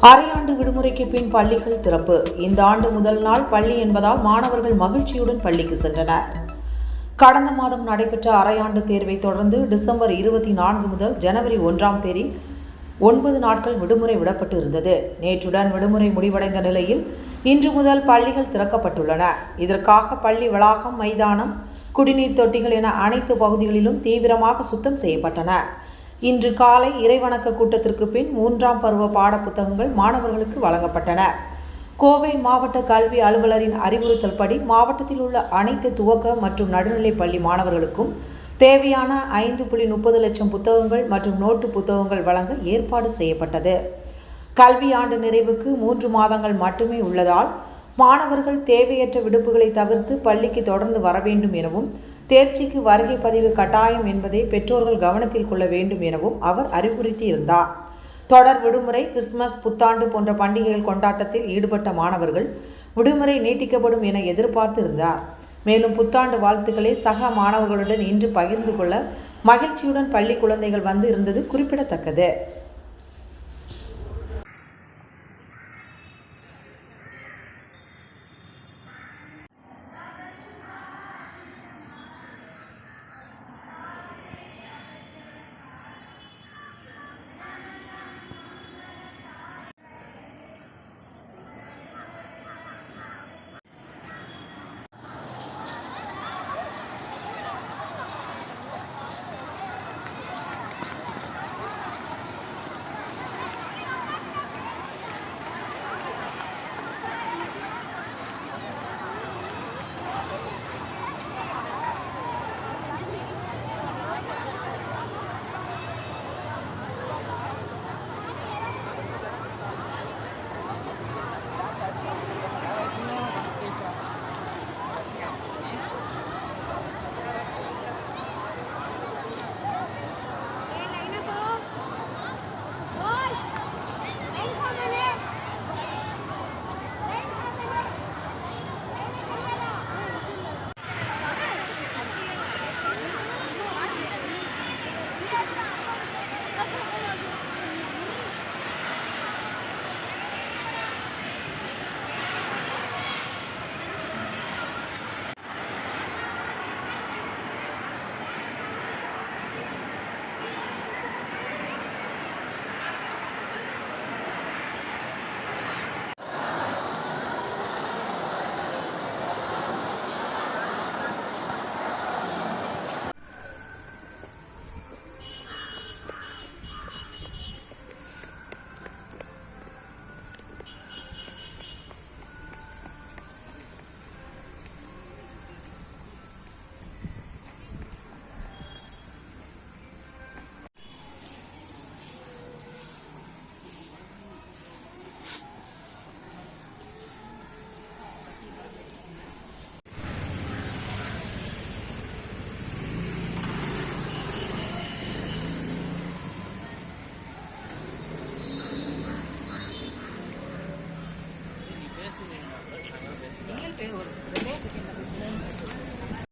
அரையாண்டு விடுமுறைக்கு பின் பள்ளிகள் திறப்பு. இந்த ஆண்டு முதல் நாள் பள்ளி என்பதால் மாணவர்கள் மகிழ்ச்சியுடன் பள்ளிக்கு சென்றனர். கடந்த மாதம் நடைபெற்ற அரையாண்டு தேர்வை தொடர்ந்து டிசம்பர் 24 முதல் ஜனவரி 1ஆம் தேதி 9 நாட்கள் விடுமுறை விடப்பட்டு இருந்தது. நேற்றுடன் விடுமுறை முடிவடைந்த நிலையில் இன்று முதல் பள்ளிகள் திறக்கப்பட்டுள்ளன. இதற்காக பள்ளி வளாகம், மைதானம், குடிநீர் தொட்டிகள் என அனைத்து பகுதிகளிலும் தீவிரமாக சுத்தம் செய்யப்பட்டன. இன்று காலை இறைவணக்க கூட்டத்திற்கு பின் 3ஆம் பருவ பாட புத்தகங்கள் மாணவர்களுக்கு வழங்கப்பட்டன. கோவை மாவட்ட கல்வி அலுவலரின் அறிவுறுத்தல்படி மாவட்டத்தில் உள்ள அனைத்து துவக்க மற்றும் நடுநிலைப் பள்ளி மாணவர்களுக்கும் தேவையான 5.30 லட்சம் புத்தகங்கள் மற்றும் நோட்டு புத்தகங்கள் வழங்க ஏற்பாடு செய்யப்பட்டது. கல்வியாண்டு நிறைவுக்கு 3 மாதங்கள் மட்டுமே உள்ளதால் மாணவர்கள் தேவையற்ற விடுப்புகளை தவிர்த்து பள்ளிக்கு தொடர்ந்து வர வேண்டும் எனவும், தேர்ச்சிக்கு வருகை பதிவு கட்டாயம் என்பதை பெற்றோர்கள் கவனத்தில் கொள்ள வேண்டும் எனவும் அவர் அறிவுறுத்தியிருந்தார். தொடர் விடுமுறை, கிறிஸ்துமஸ், புத்தாண்டு போன்ற பண்டிகைகள் கொண்டாட்டத்தில் ஈடுபட்ட மாணவர்கள் விடுமுறை நீட்டிக்கப்படும் என எதிர்பார்த்து இருந்தார். மேலும் புத்தாண்டு வாழ்த்துக்களை சக மாணவர்களுடன் இன்று பகிர்ந்து கொள்ள மகிழ்ச்சியுடன் பள்ளி குழந்தைகள் வந்து இருந்தது குறிப்பிடத்தக்கது. நீங்கள்